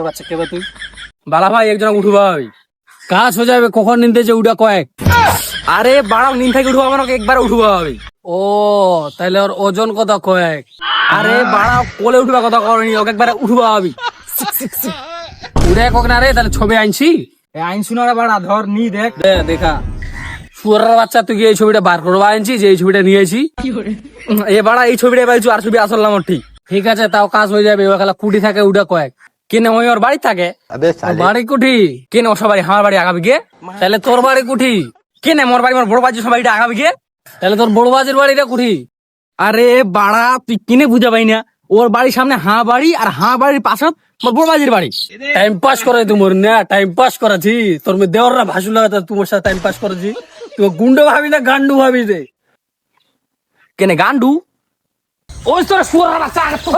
বাচ্চা কে তুই বালা ভাই একজন উঠু ভাই কাজ হয়ে যাবে কখন নিতে যে উঠা কয়েক আরে বাড়াও নিন থেকে উঠবো আমাকে একবার উঠবো ভাই ও তাহলে ওর ওজন কত কয়েক আরে বাড়াও কোলে উঠবা কথা করেনি ওকে একবার উঠবো ভাবি উড়ে কক না রে তাহলে ছবি আনছি আইন শুনারে বাড়া ধর নি দেখ দেখা শুয়ারের বাচ্চা তুই এই ছবিটা বার করবা আনছি যে এই ছবিটা নিয়েছি এ বাড়া এই ছবিটা পাইছু আর ছবি আসল না ঠিক ঠিক আছে তাও কাজ হয়ে যাবে এবার খেলা কুটি থাকে উঠা কয়েক কেনে ওই ওর বাড়ি থাকে বাড়ি কুঠি কেনে ওসব বাড়ি আমার বাড়ি আগাবি গে তাহলে তোর বাড়ি কুঠি কেনে মোর বাড়ি মোর বড় বাজি সব বাড়িটা আগাবি গে তাহলে তোর বড় বাজির বাড়িটা কুঠি আরে বাড়া তুই কিনে বুঝা পাই না ওর বাড়ির সামনে হাঁ বাড়ি আর হাঁ বাড়ির পাশে মোর বড় বাজির বাড়ি টাইম পাস করে তোমার না টাইম পাস করাছি তোর দেওয়াররা ভাসু লাগা তোমার সাথে টাইম পাস করেছি তুই গুন্ডো ভাবি না গান্ডু ভাবি দে কেনে গান্ডু ওই তোর শুয়ার বাচ্চা আগে তো